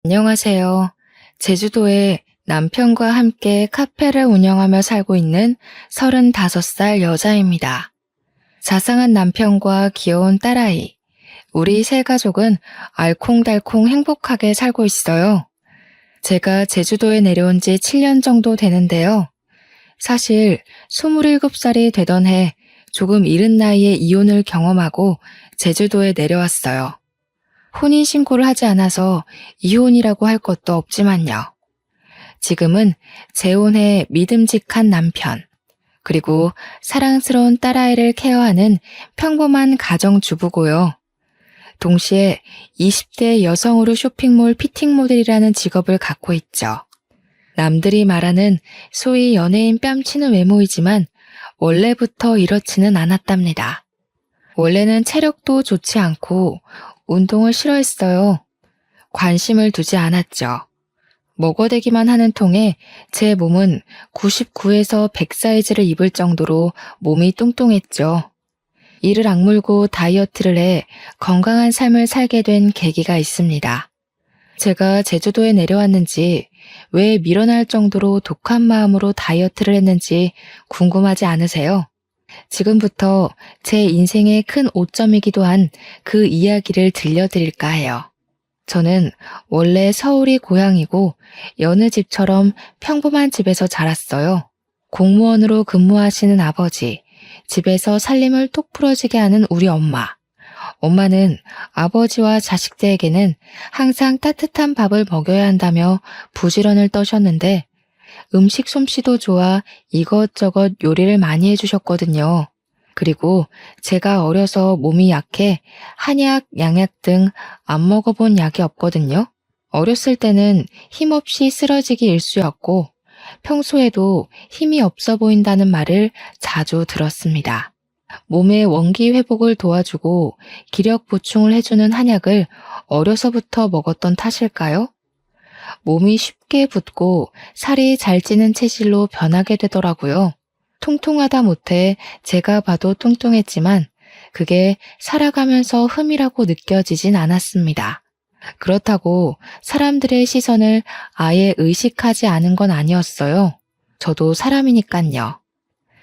안녕하세요. 제주도에 남편과 함께 카페를 운영하며 살고 있는 35살 여자입니다. 자상한 남편과 귀여운 딸아이, 우리 세 가족은 알콩달콩 행복하게 살고 있어요. 제가 제주도에 내려온 지 7년 정도 되는데요. 사실 27살이 되던 해 조금 이른 나이에 이혼을 경험하고 제주도에 내려왔어요. 혼인신고를 하지 않아서 이혼이라고 할 것도 없지만요. 지금은 재혼해 믿음직한 남편, 그리고 사랑스러운 딸아이를 케어하는 평범한 가정주부고요. 동시에 20대 여성으로 쇼핑몰 피팅 모델이라는 직업을 갖고 있죠. 남들이 말하는 소위 연예인 뺨치는 외모이지만 원래부터 이렇지는 않았답니다. 원래는 체력도 좋지 않고 운동을 싫어했어요. 관심을 두지 않았죠. 먹어대기만 하는 통에 제 몸은 99에서 100 사이즈를 입을 정도로 몸이 뚱뚱했죠. 이를 악물고 다이어트를 해 건강한 삶을 살게 된 계기가 있습니다. 제가 제주도에 내려왔는지 왜 밀어날 정도로 독한 마음으로 다이어트를 했는지 궁금하지 않으세요? 지금부터 제 인생의 큰 오점이기도 한 그 이야기를 들려드릴까 해요. 저는 원래 서울이 고향이고 여느 집처럼 평범한 집에서 자랐어요. 공무원으로 근무하시는 아버지, 집에서 살림을 톡 부러지게 하는 우리 엄마. 엄마는 아버지와 자식들에게는 항상 따뜻한 밥을 먹여야 한다며 부지런을 떠셨는데 음식 솜씨도 좋아 이것저것 요리를 많이 해주셨거든요. 그리고 제가 어려서 몸이 약해 한약, 양약 등 안 먹어본 약이 없거든요. 어렸을 때는 힘없이 쓰러지기 일쑤였고 평소에도 힘이 없어 보인다는 말을 자주 들었습니다. 몸의 원기 회복을 도와주고 기력 보충을 해주는 한약을 어려서부터 먹었던 탓일까요? 몸이 쉽게 붓고 살이 잘 찌는 체질로 변하게 되더라고요. 통통하다 못해 제가 봐도 뚱뚱했지만 그게 살아가면서 흠이라고 느껴지진 않았습니다. 그렇다고 사람들의 시선을 아예 의식하지 않은 건 아니었어요. 저도 사람이니깐요.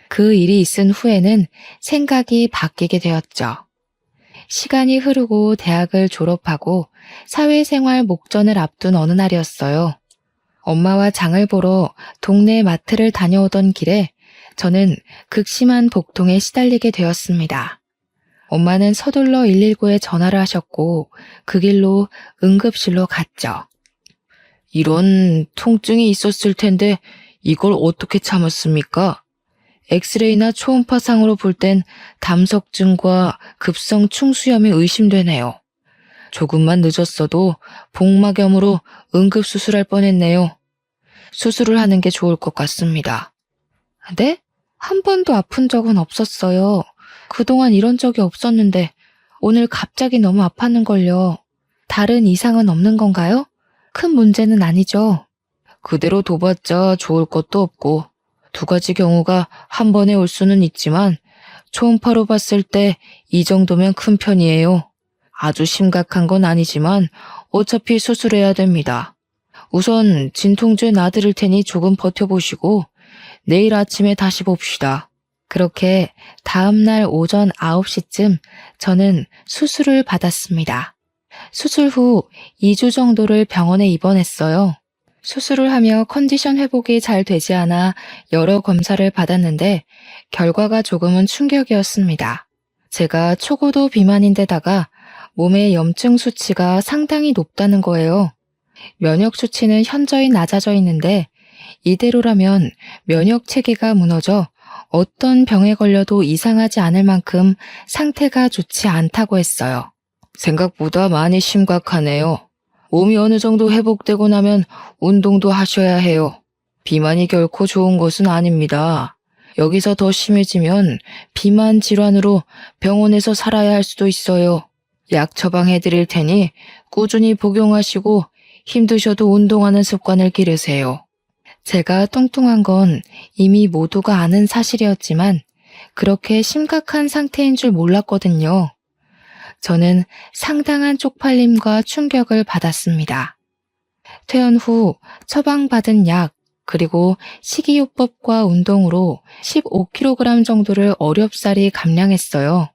그 일이 있은 후에는 생각이 바뀌게 되었죠. 시간이 흐르고 대학을 졸업하고 사회생활 목전을 앞둔 어느 날이었어요. 엄마와 장을 보러 동네 마트를 다녀오던 길에 저는 극심한 복통에 시달리게 되었습니다. 엄마는 서둘러 119에 전화를 하셨고 그 길로 응급실로 갔죠. 이런 통증이 있었을 텐데 이걸 어떻게 참았습니까? 엑스레이나 초음파상으로 볼 땐 담석증과 급성 충수염이 의심되네요. 조금만 늦었어도 복막염으로 응급수술할 뻔했네요. 수술을 하는 게 좋을 것 같습니다. 네? 한 번도 아픈 적은 없었어요. 그동안 이런 적이 없었는데 오늘 갑자기 너무 아팠는걸요. 다른 이상은 없는 건가요? 큰 문제는 아니죠. 그대로 둬봤자 좋을 것도 없고 2가지 경우가 한 번에 올 수는 있지만 초음파로 봤을 때 이 정도면 큰 편이에요. 아주 심각한 건 아니지만 어차피 수술해야 됩니다. 우선 진통제 놔드릴 테니 조금 버텨보시고 내일 아침에 다시 봅시다. 그렇게 다음날 오전 9시쯤 저는 수술을 받았습니다. 수술 후 2주 정도를 병원에 입원했어요. 수술을 하며 컨디션 회복이 잘 되지 않아 여러 검사를 받았는데 결과가 조금은 충격이었습니다. 제가 초고도 비만인데다가 몸의 염증 수치가 상당히 높다는 거예요. 면역 수치는 현저히 낮아져 있는데 이대로라면 면역 체계가 무너져 어떤 병에 걸려도 이상하지 않을 만큼 상태가 좋지 않다고 했어요. 생각보다 많이 심각하네요. 몸이 어느 정도 회복되고 나면 운동도 하셔야 해요. 비만이 결코 좋은 것은 아닙니다. 여기서 더 심해지면 비만 질환으로 병원에서 살아야 할 수도 있어요. 약 처방해 드릴 테니 꾸준히 복용하시고 힘드셔도 운동하는 습관을 기르세요. 제가 뚱뚱한 건 이미 모두가 아는 사실이었지만 그렇게 심각한 상태인 줄 몰랐거든요. 저는 상당한 쪽팔림과 충격을 받았습니다. 퇴원 후 처방받은 약, 그리고 식이요법과 운동으로 15kg 정도를 어렵사리 감량했어요.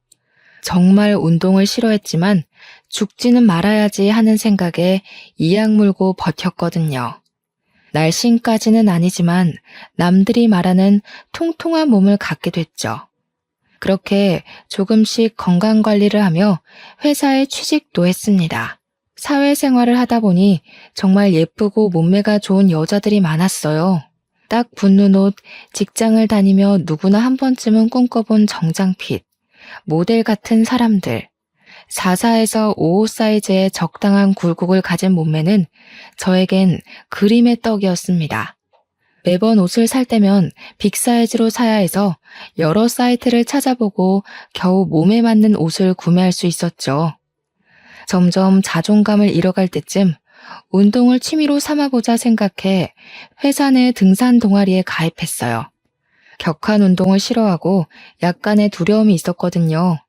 정말 운동을 싫어했지만 죽지는 말아야지 하는 생각에 이악 물고 버텼거든요. 날씬까지는 아니지만 남들이 말하는 통통한 몸을 갖게 됐죠. 그렇게 조금씩 건강관리를 하며 회사에 취직도 했습니다. 사회생활을 하다 보니 정말 예쁘고 몸매가 좋은 여자들이 많았어요. 딱 붙는 옷, 직장을 다니며 누구나 한 번쯤은 꿈꿔본 정장핏, 모델 같은 사람들, 44에서 55 사이즈의 적당한 굴곡을 가진 몸매는 저에겐 그림의 떡이었습니다. 매번 옷을 살 때면 빅사이즈로 사야 해서 여러 사이트를 찾아보고 겨우 몸에 맞는 옷을 구매할 수 있었죠. 점점 자존감을 잃어갈 때쯤 운동을 취미로 삼아보자 생각해 회사 내 등산 동아리에 가입했어요. 격한 운동을 싫어하고 약간의 두려움이 있었거든요.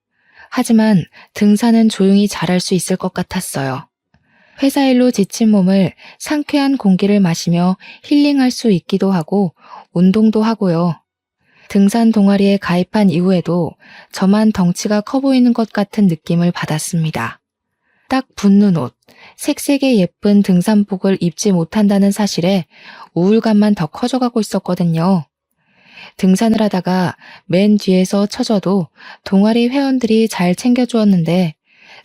하지만 등산은 조용히 잘할 수 있을 것 같았어요. 회사 일로 지친 몸을 상쾌한 공기를 마시며 힐링할 수 있기도 하고 운동도 하고요. 등산 동아리에 가입한 이후에도 저만 덩치가 커 보이는 것 같은 느낌을 받았습니다. 딱 붙는 옷, 색색의 예쁜 등산복을 입지 못한다는 사실에 우울감만 더 커져가고 있었거든요. 등산을 하다가 맨 뒤에서 처져도 동아리 회원들이 잘 챙겨주었는데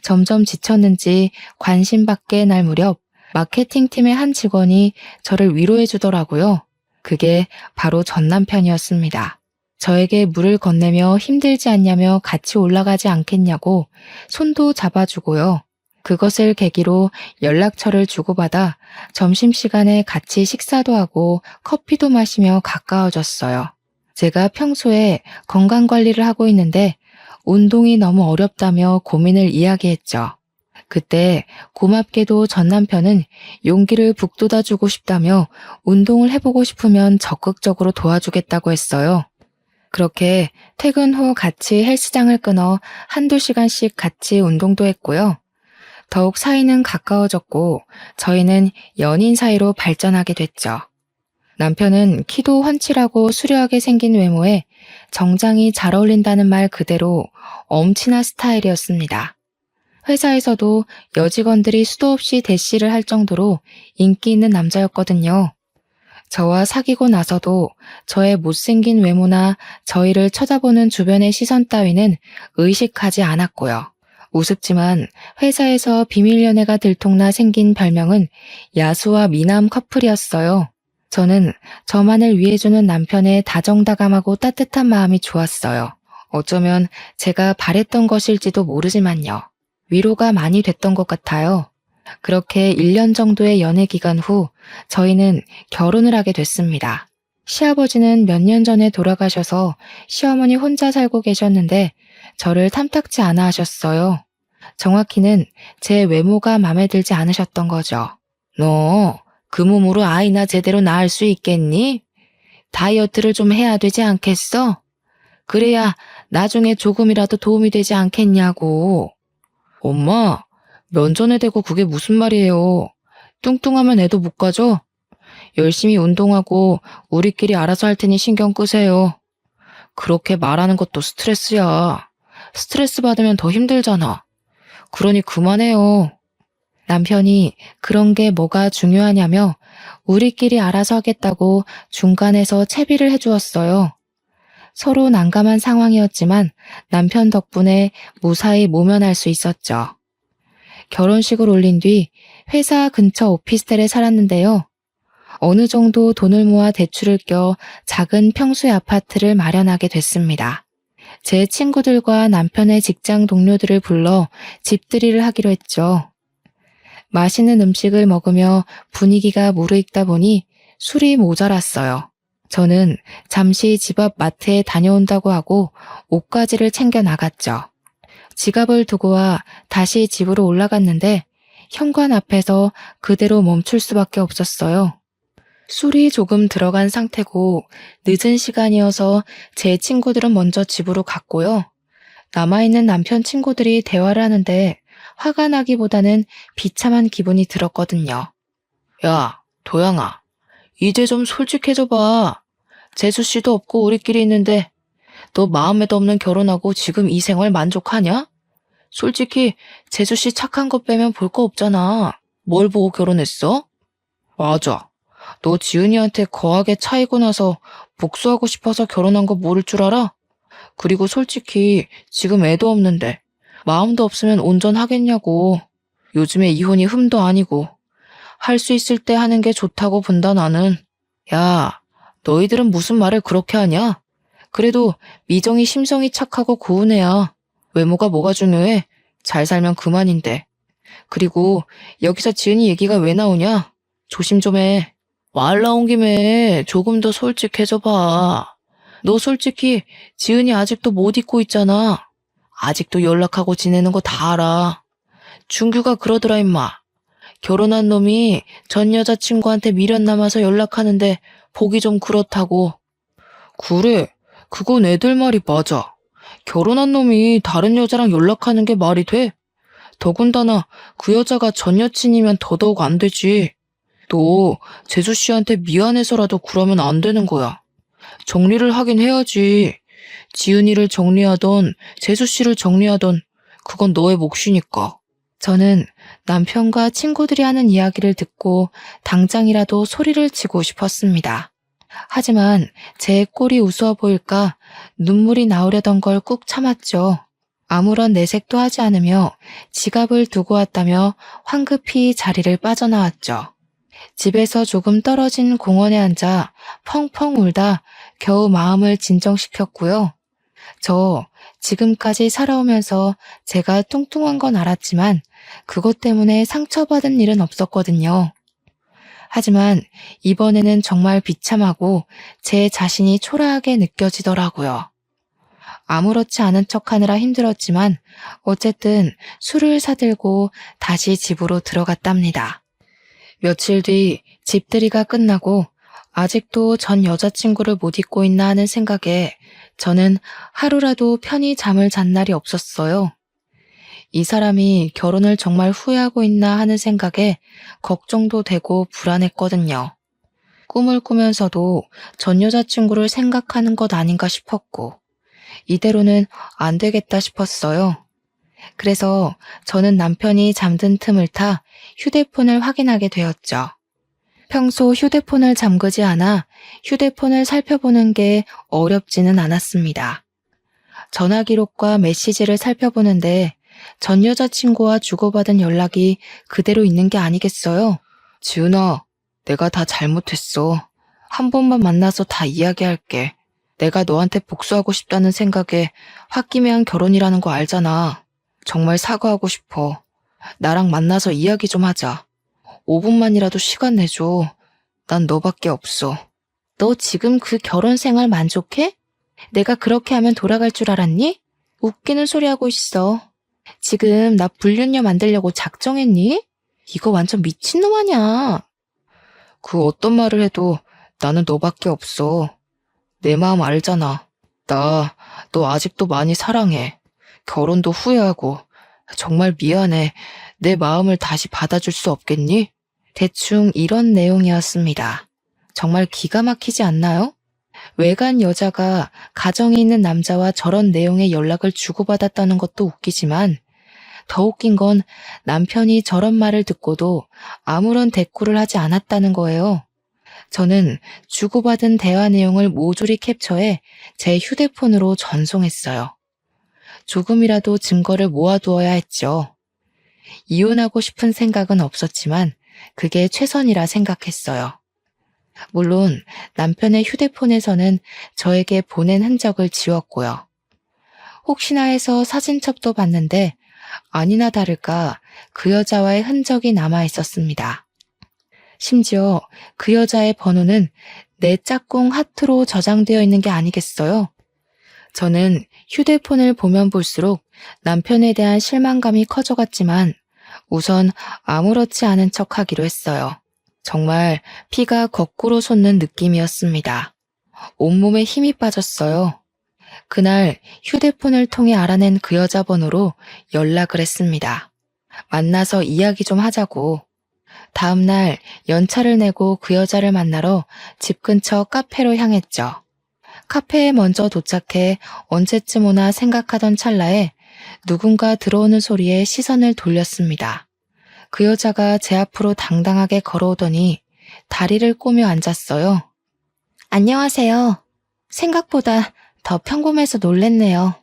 점점 지쳤는지 관심받게 날 무렵 마케팅팀의 한 직원이 저를 위로해 주더라고요. 그게 바로 전 남편이었습니다. 저에게 물을 건네며 힘들지 않냐며 같이 올라가지 않겠냐고 손도 잡아주고요. 그것을 계기로 연락처를 주고받아 점심시간에 같이 식사도 하고 커피도 마시며 가까워졌어요. 제가 평소에 건강관리를 하고 있는데 운동이 너무 어렵다며 고민을 이야기했죠. 그때 고맙게도 전 남편은 용기를 북돋아주고 싶다며 운동을 해보고 싶으면 적극적으로 도와주겠다고 했어요. 그렇게 퇴근 후 같이 헬스장을 끊어 한두 시간씩 같이 운동도 했고요. 더욱 사이는 가까워졌고 저희는 연인 사이로 발전하게 됐죠. 남편은 키도 훤칠하고 수려하게 생긴 외모에 정장이 잘 어울린다는 말 그대로 엄친아 스타일이었습니다. 회사에서도 여직원들이 수도 없이 대시를 할 정도로 인기 있는 남자였거든요. 저와 사귀고 나서도 저의 못생긴 외모나 저희를 쳐다보는 주변의 시선 따위는 의식하지 않았고요. 우습지만 회사에서 비밀 연애가 들통나 생긴 별명은 야수와 미남 커플이었어요. 저는 저만을 위해주는 남편의 다정다감하고 따뜻한 마음이 좋았어요. 어쩌면 제가 바랬던 것일지도 모르지만요. 위로가 많이 됐던 것 같아요. 그렇게 1년 정도의 연애 기간 후 저희는 결혼을 하게 됐습니다. 시아버지는 몇 년 전에 돌아가셔서 시어머니 혼자 살고 계셨는데 저를 탐탁지 않아 하셨어요. 정확히는 제 외모가 마음에 들지 않으셨던 거죠. 너 그 몸으로 아이나 제대로 낳을 수 있겠니? 다이어트를 좀 해야 되지 않겠어? 그래야 나중에 조금이라도 도움이 되지 않겠냐고. 엄마, 면전에 대고 그게 무슨 말이에요. 뚱뚱하면 애도 못 가져? 열심히 운동하고 우리끼리 알아서 할 테니 신경 끄세요. 그렇게 말하는 것도 스트레스야. 스트레스 받으면 더 힘들잖아. 그러니 그만해요. 남편이 그런 게 뭐가 중요하냐며 우리끼리 알아서 하겠다고 중간에서 채비를 해주었어요. 서로 난감한 상황이었지만 남편 덕분에 무사히 모면할 수 있었죠. 결혼식을 올린 뒤 회사 근처 오피스텔에 살았는데요. 어느 정도 돈을 모아 대출을 껴 작은 평수의 아파트를 마련하게 됐습니다. 제 친구들과 남편의 직장 동료들을 불러 집들이를 하기로 했죠. 맛있는 음식을 먹으며 분위기가 무르익다 보니 술이 모자랐어요. 저는 잠시 집 앞 마트에 다녀온다고 하고 옷가지를 챙겨 나갔죠. 지갑을 두고 와 다시 집으로 올라갔는데 현관 앞에서 그대로 멈출 수밖에 없었어요. 술이 조금 들어간 상태고 늦은 시간이어서 제 친구들은 먼저 집으로 갔고요. 남아있는 남편 친구들이 대화를 하는데 화가 나기보다는 비참한 기분이 들었거든요. 야, 도영아, 이제 좀 솔직해져봐. 재수씨도 없고 우리끼리 있는데 너 마음에도 없는 결혼하고 지금 이 생활 만족하냐? 솔직히 재수씨 착한 거 빼면 볼 거 없잖아. 뭘 보고 결혼했어? 맞아. 너 지은이한테 거하게 차이고 나서 복수하고 싶어서 결혼한 거 모를 줄 알아? 그리고 솔직히 지금 애도 없는데 마음도 없으면 온전하겠냐고. 요즘에 이혼이 흠도 아니고 할 수 있을 때 하는 게 좋다고 본다 나는. 야, 너희들은 무슨 말을 그렇게 하냐? 그래도 미정이 심성이 착하고 고운 애야. 외모가 뭐가 중요해? 잘 살면 그만인데. 그리고 여기서 지은이 얘기가 왜 나오냐? 조심 좀 해. 말 나온 김에 조금 더 솔직해져 봐. 너 솔직히 지은이 아직도 못 잊고 있잖아. 아직도 연락하고 지내는 거 다 알아. 준규가 그러더라 임마. 결혼한 놈이 전 여자친구한테 미련 남아서 연락하는데 보기 좀 그렇다고. 그래, 그건 애들 말이 맞아. 결혼한 놈이 다른 여자랑 연락하는 게 말이 돼? 더군다나 그 여자가 전 여친이면 더더욱 안 되지. 너 재수 씨한테 미안해서라도 그러면 안 되는 거야. 정리를 하긴 해야지. 지은이를 정리하던 재수 씨를 정리하던 그건 너의 몫이니까. 저는 남편과 친구들이 하는 이야기를 듣고 당장이라도 소리를 치고 싶었습니다. 하지만 제 꼴이 우스워 보일까 눈물이 나오려던 걸 꾹 참았죠. 아무런 내색도 하지 않으며 지갑을 두고 왔다며 황급히 자리를 빠져나왔죠. 집에서 조금 떨어진 공원에 앉아 펑펑 울다 겨우 마음을 진정시켰고요. 저 지금까지 살아오면서 제가 뚱뚱한 건 알았지만 그것 때문에 상처받은 일은 없었거든요. 하지만 이번에는 정말 비참하고 제 자신이 초라하게 느껴지더라고요. 아무렇지 않은 척하느라 힘들었지만 어쨌든 술을 사들고 다시 집으로 들어갔답니다. 며칠 뒤 집들이가 끝나고 아직도 전 여자친구를 못 잊고 있나 하는 생각에 저는 하루라도 편히 잠을 잔 날이 없었어요. 이 사람이 결혼을 정말 후회하고 있나 하는 생각에 걱정도 되고 불안했거든요. 꿈을 꾸면서도 전 여자친구를 생각하는 것 아닌가 싶었고 이대로는 안 되겠다 싶었어요. 그래서 저는 남편이 잠든 틈을 타 휴대폰을 확인하게 되었죠. 평소 휴대폰을 잠그지 않아 휴대폰을 살펴보는 게 어렵지는 않았습니다. 전화 기록과 메시지를 살펴보는데 전 여자친구와 주고받은 연락이 그대로 있는 게 아니겠어요? 지은아, 내가 다 잘못했어. 한 번만 만나서 다 이야기할게. 내가 너한테 복수하고 싶다는 생각에 홧김에 결혼이라는 거 알잖아. 정말 사과하고 싶어. 나랑 만나서 이야기 좀 하자. 5분만이라도 시간 내줘. 난 너밖에 없어. 너 지금 그 결혼 생활 만족해? 내가 그렇게 하면 돌아갈 줄 알았니? 웃기는 소리 하고 있어. 지금 나 불륜녀 만들려고 작정했니? 이거 완전 미친놈 아냐. 그 어떤 말을 해도 나는 너밖에 없어. 내 마음 알잖아. 너 아직도 많이 사랑해. 결혼도 후회하고. 정말 미안해. 내 마음을 다시 받아줄 수 없겠니? 대충 이런 내용이었습니다. 정말 기가 막히지 않나요? 외간 여자가 가정이 있는 남자와 저런 내용의 연락을 주고받았다는 것도 웃기지만 더 웃긴 건 남편이 저런 말을 듣고도 아무런 대꾸를 하지 않았다는 거예요. 저는 주고받은 대화 내용을 모조리 캡처해 제 휴대폰으로 전송했어요. 조금이라도 증거를 모아두어야 했죠. 이혼하고 싶은 생각은 없었지만 그게 최선이라 생각했어요. 물론 남편의 휴대폰에서는 저에게 보낸 흔적을 지웠고요. 혹시나 해서 사진첩도 봤는데 아니나 다를까 그 여자와의 흔적이 남아 있었습니다. 심지어 그 여자의 번호는 내 짝꿍 하트로 저장되어 있는 게 아니겠어요? 저는 휴대폰을 보면 볼수록 남편에 대한 실망감이 커져갔지만 우선 아무렇지 않은 척 하기로 했어요. 정말 피가 거꾸로 솟는 느낌이었습니다. 온몸에 힘이 빠졌어요. 그날 휴대폰을 통해 알아낸 그 여자 번호로 연락을 했습니다. 만나서 이야기 좀 하자고. 다음 날 연차를 내고 그 여자를 만나러 집 근처 카페로 향했죠. 카페에 먼저 도착해 언제쯤 오나 생각하던 찰나에 누군가 들어오는 소리에 시선을 돌렸습니다. 그 여자가 제 앞으로 당당하게 걸어오더니 다리를 꼬며 앉았어요. 안녕하세요. 생각보다 더 평범해서 놀랬네요.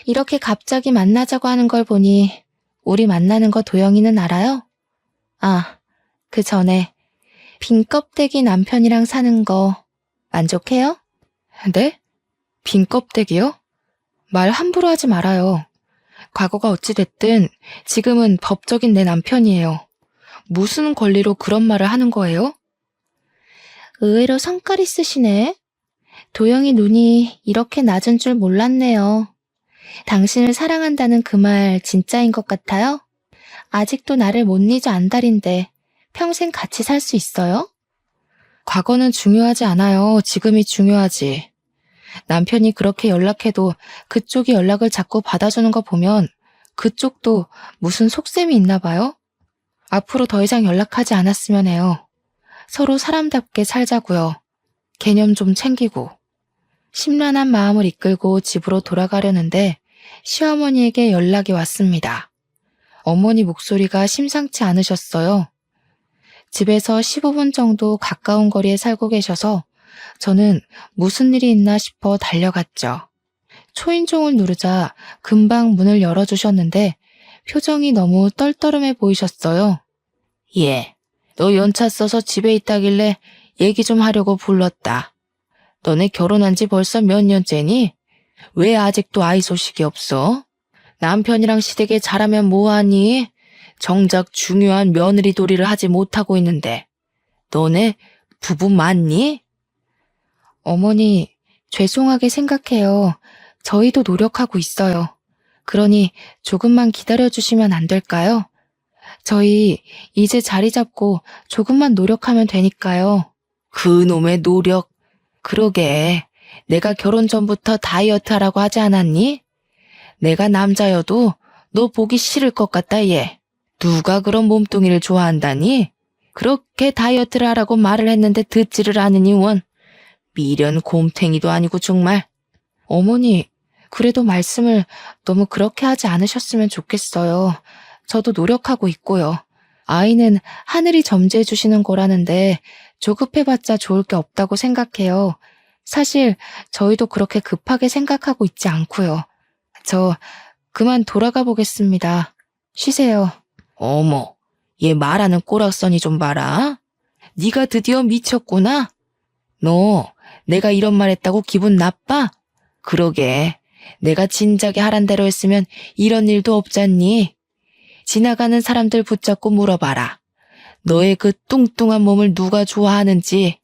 이렇게 갑자기 만나자고 하는 걸 보니 우리 만나는 거 도영이는 알아요? 아, 그 전에 빈 껍데기 남편이랑 사는 거 만족해요? 네? 빈 껍데기요? 말 함부로 하지 말아요. 과거가 어찌됐든 지금은 법적인 내 남편이에요. 무슨 권리로 그런 말을 하는 거예요? 의외로 성깔 있으시네. 도영이 눈이 이렇게 낮은 줄 몰랐네요. 당신을 사랑한다는 그 말 진짜인 것 같아요? 아직도 나를 못 잊어 안달인데 평생 같이 살 수 있어요? 과거는 중요하지 않아요. 지금이 중요하지. 남편이 그렇게 연락해도 그쪽이 연락을 자꾸 받아주는 거 보면 그쪽도 무슨 속셈이 있나 봐요? 앞으로 더 이상 연락하지 않았으면 해요. 서로 사람답게 살자고요. 개념 좀 챙기고. 심란한 마음을 이끌고 집으로 돌아가려는데 시어머니에게 연락이 왔습니다. 어머니 목소리가 심상치 않으셨어요. 집에서 15분 정도 가까운 거리에 살고 계셔서 저는 무슨 일이 있나 싶어 달려갔죠. 초인종을 누르자 금방 문을 열어주셨는데 표정이 너무 떨떠름해 보이셨어요. 예, 너 연차 써서 집에 있다길래 얘기 좀 하려고 불렀다. 너네 결혼한 지 벌써 몇 년째니? 왜 아직도 아이 소식이 없어? 남편이랑 시댁에 잘하면 뭐하니? 정작 중요한 며느리 도리를 하지 못하고 있는데. 너네 부부 맞니? 어머니, 죄송하게 생각해요. 저희도 노력하고 있어요. 그러니 조금만 기다려주시면 안 될까요? 저희 이제 자리 잡고 조금만 노력하면 되니까요. 그놈의 노력. 그러게, 내가 결혼 전부터 다이어트 하라고 하지 않았니? 내가 남자여도 너 보기 싫을 것 같다, 얘. 누가 그런 몸뚱이를 좋아한다니? 그렇게 다이어트를 하라고 말을 했는데 듣지를 않으니 원. 미련 곰탱이도 아니고 정말. 어머니, 그래도 말씀을 너무 그렇게 하지 않으셨으면 좋겠어요. 저도 노력하고 있고요. 아이는 하늘이 점지해 주시는 거라는데 조급해봤자 좋을 게 없다고 생각해요. 사실 저희도 그렇게 급하게 생각하고 있지 않고요. 저 그만 돌아가 보겠습니다. 쉬세요. 어머, 얘 말하는 꼬락서니 좀 봐라. 네가 드디어 미쳤구나. 너 내가 이런 말 했다고 기분 나빠? 그러게, 내가 진작에 하란 대로 했으면 이런 일도 없잖니. 지나가는 사람들 붙잡고 물어봐라. 너의 그 뚱뚱한 몸을 누가 좋아하는지.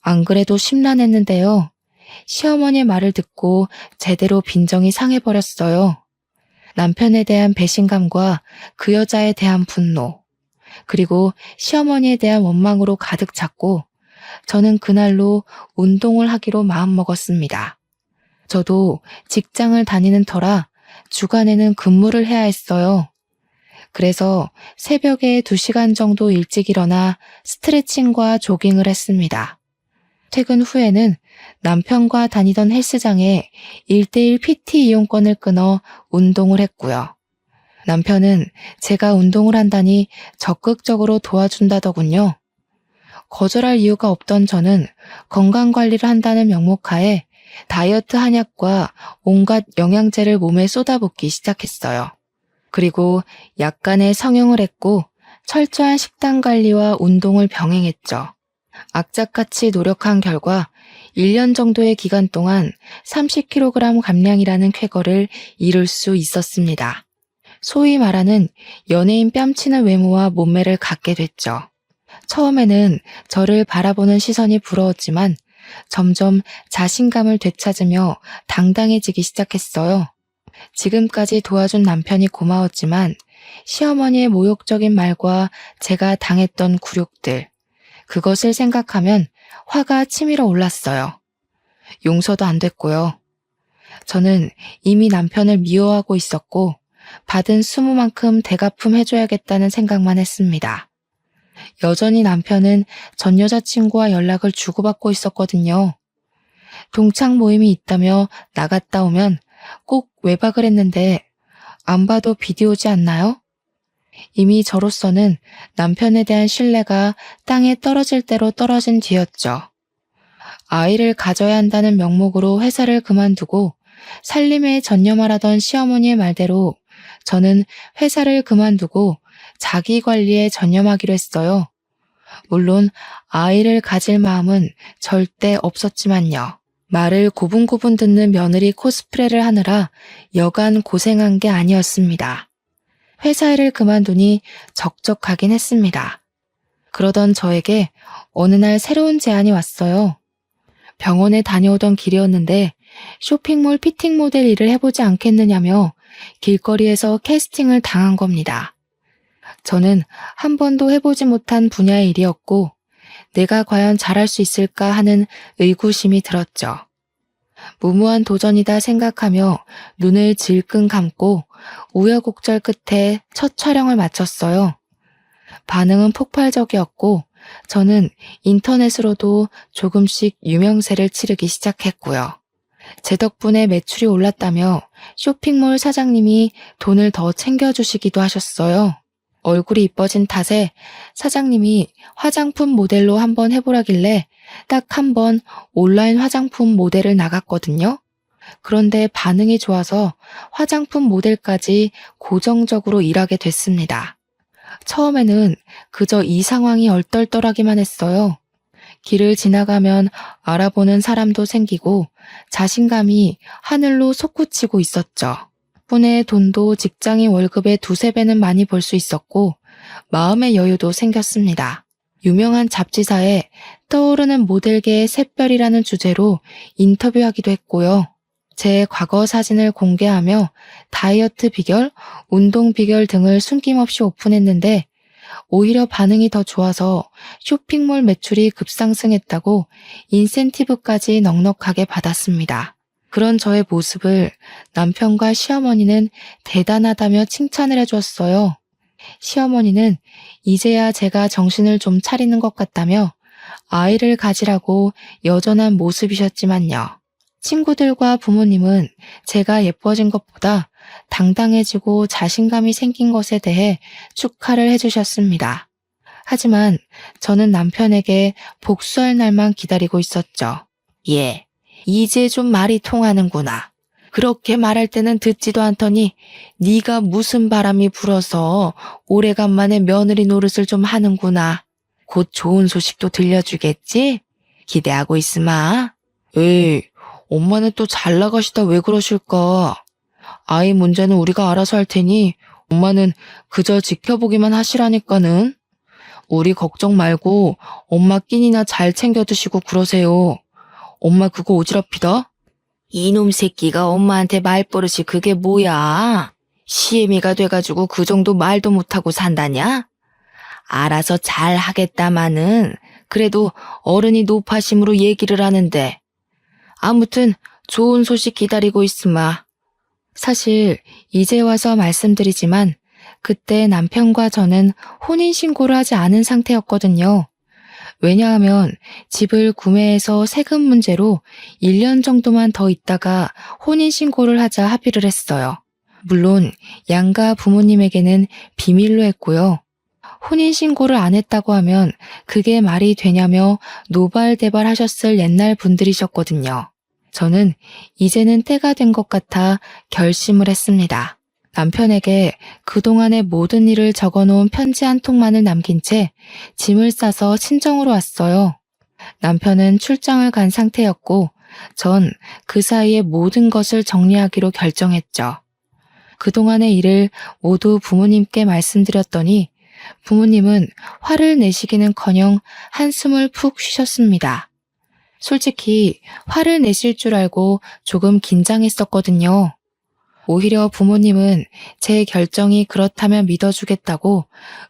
안 그래도 심란했는데요. 시어머니의 말을 듣고 제대로 빈정이 상해버렸어요. 남편에 대한 배신감과 그 여자에 대한 분노, 그리고 시어머니에 대한 원망으로 가득 찼고 저는 그날로 운동을 하기로 마음먹었습니다. 저도 직장을 다니는 터라 주간에는 근무를 해야 했어요. 그래서 새벽에 2시간 정도 일찍 일어나 스트레칭과 조깅을 했습니다. 퇴근 후에는 남편과 다니던 헬스장에 1:1 PT 이용권을 끊어 운동을 했고요. 남편은 제가 운동을 한다니 적극적으로 도와준다더군요. 거절할 이유가 없던 저는 건강관리를 한다는 명목하에 다이어트 한약과 온갖 영양제를 몸에 쏟아붓기 시작했어요. 그리고 약간의 성형을 했고 철저한 식단 관리와 운동을 병행했죠. 악착같이 노력한 결과 1년 정도의 기간 동안 30kg 감량이라는 쾌거를 이룰 수 있었습니다. 소위 말하는 연예인 뺨치는 외모와 몸매를 갖게 됐죠. 처음에는 저를 바라보는 시선이 부러웠지만 점점 자신감을 되찾으며 당당해지기 시작했어요. 지금까지 도와준 남편이 고마웠지만 시어머니의 모욕적인 말과 제가 당했던 굴욕들, 그것을 생각하면 화가 치밀어 올랐어요. 용서도 안 됐고요. 저는 이미 남편을 미워하고 있었고 받은 수모만큼 대갚음 해줘야겠다는 생각만 했습니다. 여전히 남편은 전 여자친구와 연락을 주고받고 있었거든요. 동창 모임이 있다며 나갔다 오면 꼭 외박을 했는데 안 봐도 비디오지 않나요? 이미 저로서는 남편에 대한 신뢰가 땅에 떨어질 대로 떨어진 뒤였죠. 아이를 가져야 한다는 명목으로 회사를 그만두고 살림에 전념하라던 시어머니의 말대로 저는 회사를 그만두고 자기 관리에 전념하기로 했어요. 물론 아이를 가질 마음은 절대 없었지만요. 말을 고분고분 듣는 며느리 코스프레를 하느라 여간 고생한 게 아니었습니다. 회사 일을 그만두니 적적하긴 했습니다. 그러던 저에게 어느 날 새로운 제안이 왔어요. 병원에 다녀오던 길이었는데 쇼핑몰 피팅 모델 일을 해보지 않겠느냐며 길거리에서 캐스팅을 당한 겁니다. 저는 한 번도 해보지 못한 분야의 일이었고 내가 과연 잘할 수 있을까 하는 의구심이 들었죠. 무모한 도전이다 생각하며 눈을 질끈 감고 우여곡절 끝에 첫 촬영을 마쳤어요. 반응은 폭발적이었고 저는 인터넷으로도 조금씩 유명세를 치르기 시작했고요. 제 덕분에 매출이 올랐다며 쇼핑몰 사장님이 돈을 더 챙겨주시기도 하셨어요. 얼굴이 이뻐진 탓에 사장님이 화장품 모델로 한번 해보라길래 딱 한 번 온라인 화장품 모델을 나갔거든요. 그런데 반응이 좋아서 화장품 모델까지 고정적으로 일하게 됐습니다. 처음에는 그저 이 상황이 얼떨떨하기만 했어요. 길을 지나가면 알아보는 사람도 생기고 자신감이 하늘로 솟구치고 있었죠. 덕분에 돈도 직장인 월급의 두세 배는 많이 벌 수 있었고 마음의 여유도 생겼습니다. 유명한 잡지사에 떠오르는 모델계의 샛별이라는 주제로 인터뷰하기도 했고요. 제 과거 사진을 공개하며 다이어트 비결, 운동 비결 등을 숨김없이 오픈했는데 오히려 반응이 더 좋아서 쇼핑몰 매출이 급상승했다고 인센티브까지 넉넉하게 받았습니다. 그런 저의 모습을 남편과 시어머니는 대단하다며 칭찬을 해주었어요. 시어머니는 이제야 제가 정신을 좀 차리는 것 같다며 아이를 가지라고 여전한 모습이셨지만요. 친구들과 부모님은 제가 예뻐진 것보다 당당해지고 자신감이 생긴 것에 대해 축하를 해주셨습니다. 하지만 저는 남편에게 복수할 날만 기다리고 있었죠. 예, 이제 좀 말이 통하는구나. 그렇게 말할 때는 듣지도 않더니 네가 무슨 바람이 불어서 오래간만에 며느리 노릇을 좀 하는구나. 곧 좋은 소식도 들려주겠지? 기대하고 있으마. 에이, 엄마는 또 잘 나가시다 왜 그러실까? 아이 문제는 우리가 알아서 할 테니 엄마는 그저 지켜보기만 하시라니까는. 우리 걱정 말고 엄마 끼니나 잘 챙겨 드시고 그러세요. 엄마 그거 오지랖이다. 이놈 새끼가 엄마한테 말버릇이 그게 뭐야? 시애미가 돼가지고 그 정도 말도 못하고 산다냐? 알아서 잘 하겠다마는 그래도 어른이 노파심으로 얘기를 하는데. 아무튼 좋은 소식 기다리고 있으마. 사실 이제 와서 말씀드리지만 그때 남편과 저는 혼인신고를 하지 않은 상태였거든요. 왜냐하면 집을 구매해서 세금 문제로 1년 정도만 더 있다가 혼인신고를 하자 합의를 했어요. 물론 양가 부모님에게는 비밀로 했고요. 혼인신고를 안 했다고 하면 그게 말이 되냐며 노발대발 하셨을 옛날 분들이셨거든요. 저는 이제는 때가 된 것 같아 결심을 했습니다. 남편에게 그동안의 모든 일을 적어놓은 편지 한 통만을 남긴 채 짐을 싸서 친정으로 왔어요. 남편은 출장을 간 상태였고 전 그 사이에 모든 것을 정리하기로 결정했죠. 그동안의 일을 모두 부모님께 말씀드렸더니 부모님은 화를 내시기는커녕 한숨을 푹 쉬셨습니다. 솔직히 화를 내실 줄 알고 조금 긴장했었거든요. 오히려 부모님은 제 결정이 그렇다면 믿어주겠다고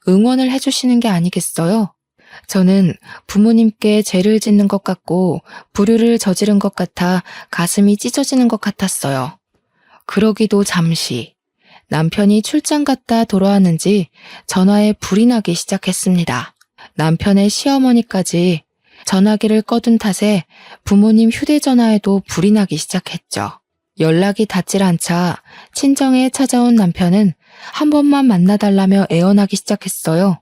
응원을 해주시는 게 아니겠어요? 저는 부모님께 죄를 짓는 것 같고 불효를 저지른 것 같아 가슴이 찢어지는 것 같았어요. 그러기도 잠시 남편이 출장 갔다 돌아왔는지 전화에 불이 나기 시작했습니다. 남편의 시어머니까지 전화기를 꺼둔 탓에 부모님 휴대전화에도 불이 나기 시작했죠. 연락이 닿질 않자 친정에 찾아온 남편은 한 번만 만나달라며 애원하기 시작했어요.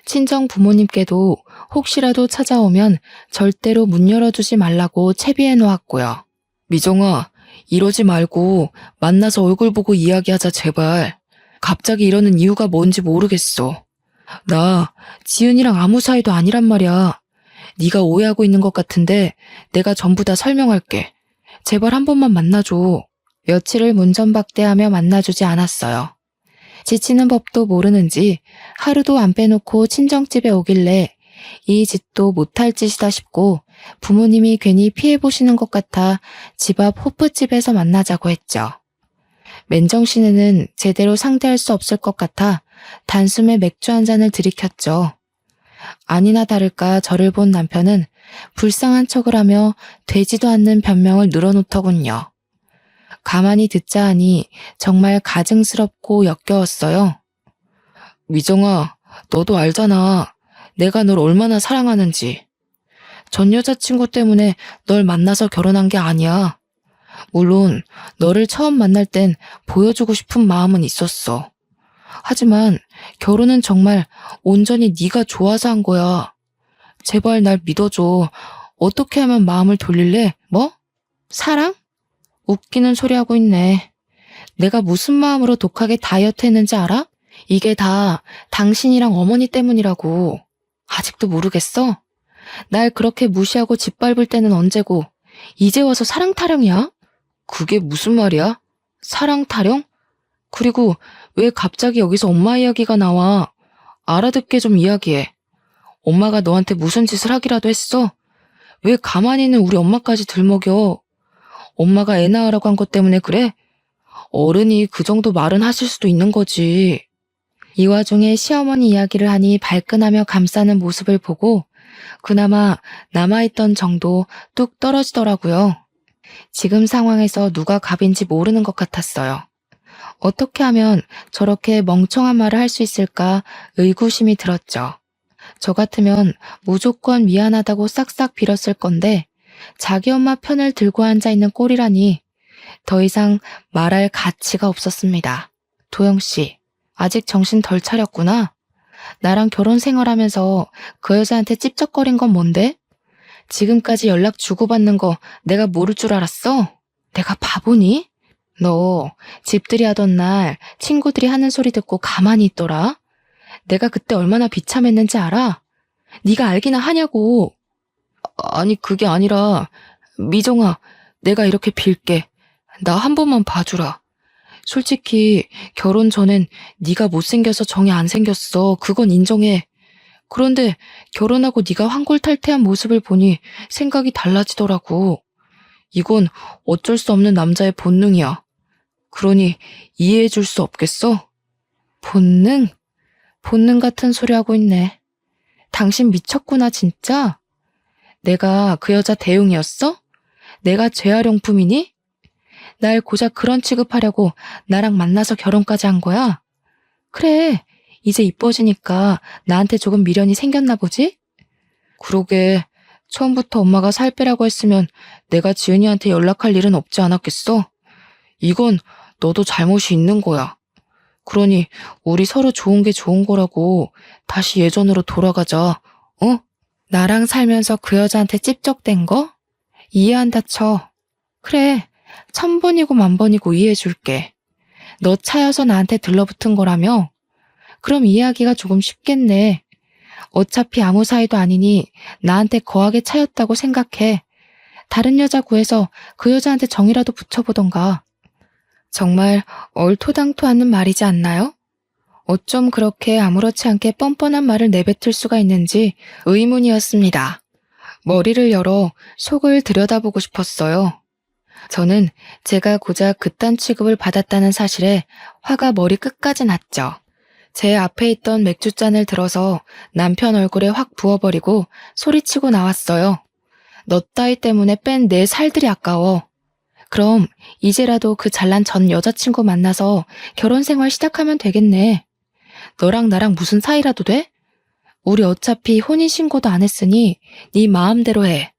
친정 부모님께도 혹시라도 찾아오면 절대로 문 열어주지 말라고 채비해 놓았고요. 미정아, 이러지 말고 만나서 얼굴 보고 이야기하자 제발. 갑자기 이러는 이유가 뭔지 모르겠어. 나 지은이랑 아무 사이도 아니란 말이야. 네가 오해하고 있는 것 같은데 내가 전부 다 설명할게. 제발 한 번만 만나줘. 며칠을 문전박대하며 만나주지 않았어요. 지치는 법도 모르는지 하루도 안 빼놓고 친정집에 오길래 이 짓도 못할 짓이다 싶고 부모님이 괜히 피해보시는 것 같아 집 앞 호프집에서 만나자고 했죠. 맨정신에는 제대로 상대할 수 없을 것 같아 단숨에 맥주 한 잔을 들이켰죠. 아니나 다를까 저를 본 남편은 불쌍한 척을 하며 되지도 않는 변명을 늘어놓더군요. 가만히 듣자 하니 정말 가증스럽고 역겨웠어요. 미정아, 너도 알잖아. 내가 널 얼마나 사랑하는지. 전 여자친구 때문에 널 만나서 결혼한 게 아니야. 물론 너를 처음 만날 땐 보여주고 싶은 마음은 있었어. 하지만 결혼은 정말 온전히 네가 좋아서 한 거야. 제발 날 믿어줘. 어떻게 하면 마음을 돌릴래? 뭐? 사랑? 웃기는 소리 하고 있네. 내가 무슨 마음으로 독하게 다이어트 했는지 알아? 이게 다 당신이랑 어머니 때문이라고. 아직도 모르겠어? 날 그렇게 무시하고 짓밟을 때는 언제고 이제 와서 사랑 타령이야? 그게 무슨 말이야? 사랑 타령? 그리고 왜 갑자기 여기서 엄마 이야기가 나와? 알아듣게 좀 이야기해. 엄마가 너한테 무슨 짓을 하기라도 했어? 왜 가만히 있는 우리 엄마까지 들먹여? 엄마가 애 낳으라고 한 것 때문에 그래? 어른이 그 정도 말은 하실 수도 있는 거지. 이 와중에 시어머니 이야기를 하니 발끈하며 감싸는 모습을 보고 그나마 남아있던 정도 뚝 떨어지더라고요. 지금 상황에서 누가 갑인지 모르는 것 같았어요. 어떻게 하면 저렇게 멍청한 말을 할 수 있을까 의구심이 들었죠. 저 같으면 무조건 미안하다고 싹싹 빌었을 건데 자기 엄마 편을 들고 앉아있는 꼴이라니 더 이상 말할 가치가 없었습니다. 도영씨, 아직 정신 덜 차렸구나. 나랑 결혼 생활하면서 그 여자한테 찝쩍거린 건 뭔데? 지금까지 연락 주고받는 거 내가 모를 줄 알았어? 내가 바보니? 너 집들이 하던 날 친구들이 하는 소리 듣고 가만히 있더라? 내가 그때 얼마나 비참했는지 알아? 네가 알기나 하냐고. 아니 그게 아니라 미정아, 내가 이렇게 빌게. 나 한 번만 봐주라. 솔직히 결혼 전엔 네가 못생겨서 정이 안 생겼어. 그건 인정해. 그런데 결혼하고 네가 환골탈태한 모습을 보니 생각이 달라지더라고. 이건 어쩔 수 없는 남자의 본능이야. 그러니 이해해 줄 수 없겠어? 본능? 본능 같은 소리 하고 있네. 당신 미쳤구나 진짜? 내가 그 여자 대용이었어? 내가 재활용품이니? 날 고작 그런 취급하려고 나랑 만나서 결혼까지 한 거야? 그래, 이제 이뻐지니까 나한테 조금 미련이 생겼나 보지? 그러게, 처음부터 엄마가 살 빼라고 했으면 내가 지은이한테 연락할 일은 없지 않았겠어? 이건 너도 잘못이 있는 거야. 그러니 우리 서로 좋은 게 좋은 거라고 다시 예전으로 돌아가자, 어? 나랑 살면서 그 여자한테 찝쩍댄 거? 이해한다 쳐. 그래, 1000번이고 10,000번이고 이해해줄게. 너 차여서 나한테 들러붙은 거라며? 그럼 이해하기가 조금 쉽겠네. 어차피 아무 사이도 아니니 나한테 거하게 차였다고 생각해. 다른 여자 구해서 그 여자한테 정이라도 붙여보던가. 정말 얼토당토 않는 말이지 않나요? 어쩜 그렇게 아무렇지 않게 뻔뻔한 말을 내뱉을 수가 있는지 의문이었습니다. 머리를 열어 속을 들여다보고 싶었어요. 저는 제가 고작 그딴 취급을 받았다는 사실에 화가 머리 끝까지 났죠. 제 앞에 있던 맥주잔을 들어서 남편 얼굴에 확 부어버리고 소리치고 나왔어요. 너 따위 때문에 뺀 내 살들이 아까워. 그럼 이제라도 그 잘난 전 여자친구 만나서 결혼 생활 시작하면 되겠네. 너랑 나랑 무슨 사이라도 돼? 우리 어차피 혼인신고도 안 했으니 네 마음대로 해.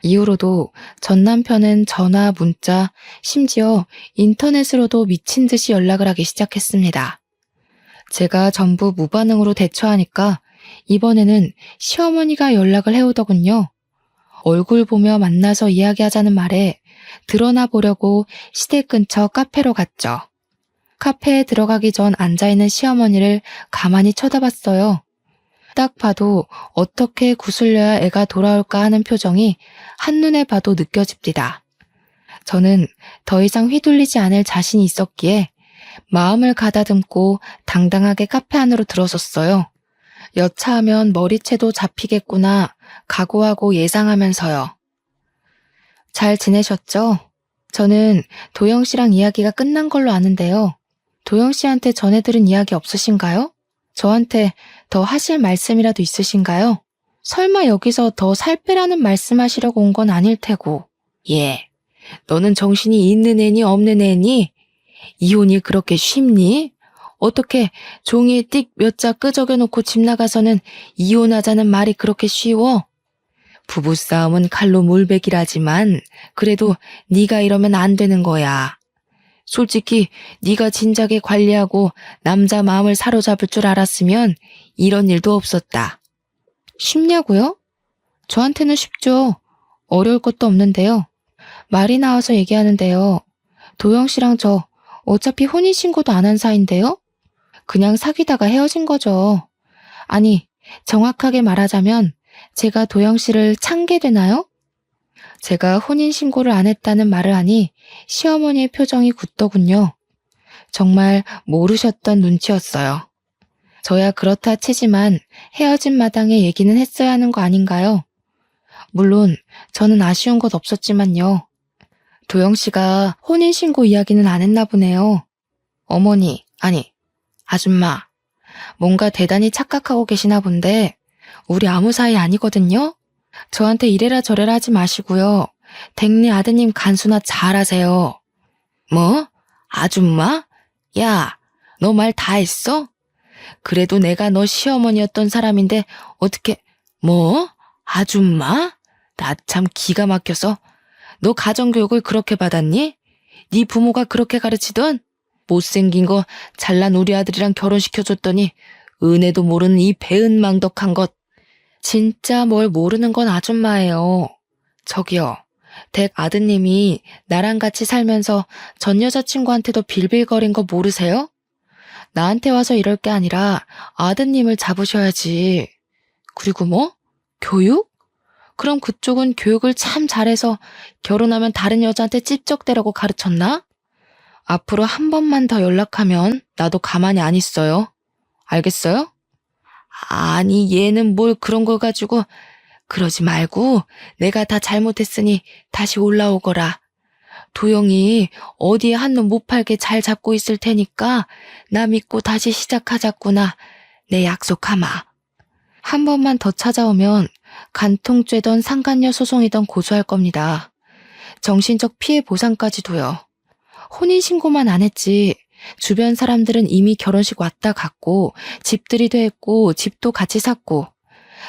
이후로도 전 남편은 전화, 문자, 심지어 인터넷으로도 미친 듯이 연락을 하기 시작했습니다. 제가 전부 무반응으로 대처하니까 이번에는 시어머니가 연락을 해오더군요. 얼굴 보며 만나서 이야기하자는 말에 드러나 보려고 시댁 근처 카페로 갔죠. 카페에 들어가기 전 앉아있는 시어머니를 가만히 쳐다봤어요. 딱 봐도 어떻게 구슬려야 애가 돌아올까 하는 표정이 한눈에 봐도 느껴집니다. 저는 더 이상 휘둘리지 않을 자신이 있었기에 마음을 가다듬고 당당하게 카페 안으로 들어섰어요. 여차하면 머리채도 잡히겠구나 각오하고 예상하면서요. 잘 지내셨죠? 저는 도영 씨랑 이야기가 끝난 걸로 아는데요. 도영 씨한테 전해들은 이야기 없으신가요? 저한테 더 하실 말씀이라도 있으신가요? 설마 여기서 더 살 빼라는 말씀하시려고 온 건 아닐 테고. 예, 너는 정신이 있는 애니 없는 애니? 이혼이 그렇게 쉽니? 어떻게 종이에 띡 몇 자 끄적여놓고 집 나가서는 이혼하자는 말이 그렇게 쉬워? 부부싸움은 칼로 물베기라지만 그래도 네가 이러면 안 되는 거야. 솔직히 네가 진작에 관리하고 남자 마음을 사로잡을 줄 알았으면 이런 일도 없었다. 쉽냐고요? 저한테는 쉽죠. 어려울 것도 없는데요. 말이 나와서 얘기하는데요. 도영 씨랑 저 어차피 혼인신고도 안 한 사이인데요? 그냥 사귀다가 헤어진 거죠. 아니, 정확하게 말하자면 제가 도영 씨를 찬게 되나요? 제가 혼인신고를 안 했다는 말을 하니 시어머니의 표정이 굳더군요. 정말 모르셨던 눈치였어요. 저야 그렇다 치지만 헤어진 마당에 얘기는 했어야 하는 거 아닌가요? 물론 저는 아쉬운 것 없었지만요. 도영 씨가 혼인신고 이야기는 안 했나 보네요. 어머니, 아니, 아줌마, 뭔가 대단히 착각하고 계시나 본데 우리 아무 사이 아니거든요? 저한테 이래라 저래라 하지 마시고요. 댁네 아드님 간수나 잘하세요. 뭐? 아줌마? 야, 너 말 다 했어? 그래도 내가 너 시어머니였던 사람인데 어떻게 뭐? 아줌마? 나 참 기가 막혀서. 너 가정교육을 그렇게 받았니? 네 부모가 그렇게 가르치던? 못생긴 거 잘난 우리 아들이랑 결혼시켜줬더니 은혜도 모르는 이 배은망덕한 것. 진짜 뭘 모르는 건 아줌마예요. 저기요, 댁 아드님이 나랑 같이 살면서 전 여자친구한테도 빌빌거린 거 모르세요? 나한테 와서 이럴 게 아니라 아드님을 잡으셔야지. 그리고 뭐? 교육? 그럼 그쪽은 교육을 참 잘해서 결혼하면 다른 여자한테 찝쩍대라고 가르쳤나? 앞으로 한 번만 더 연락하면 나도 가만히 안 있어요. 알겠어요? 아니, 얘는 뭘 그런 걸 가지고. 그러지 말고 내가 다 잘못했으니 다시 올라오거라. 도영이 어디에 한눈 못 팔게 잘 잡고 있을 테니까 나 믿고 다시 시작하자꾸나. 내 약속하마. 한 번만 더 찾아오면 간통죄던 상간녀 소송이던 고소할 겁니다. 정신적 피해 보상까지도요. 혼인신고만 안 했지. 주변 사람들은 이미 결혼식 왔다 갔고 집들이도 했고 집도 같이 샀고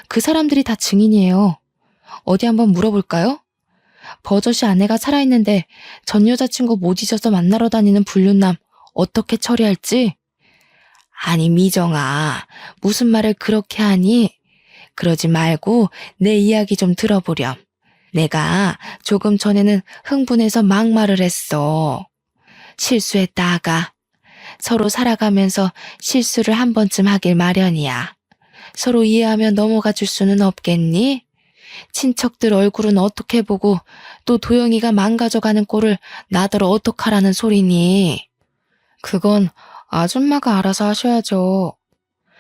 그 사람들이 다 증인이에요. 어디 한번 물어볼까요? 버젓이 아내가 살아있는데 전 여자친구 못 잊어서 만나러 다니는 불륜남 어떻게 처리할지? 아니 미정아, 무슨 말을 그렇게 하니? 그러지 말고 내 이야기 좀 들어보렴. 내가 조금 전에는 흥분해서 막말을 했어. 실수했다가 서로 살아가면서 실수를 한 번쯤 하길 마련이야. 서로 이해하며 넘어가 줄 수는 없겠니? 친척들 얼굴은 어떻게 보고 또 도영이가 망가져가는 꼴을 나더러 어떡하라는 소리니? 그건 아줌마가 알아서 하셔야죠.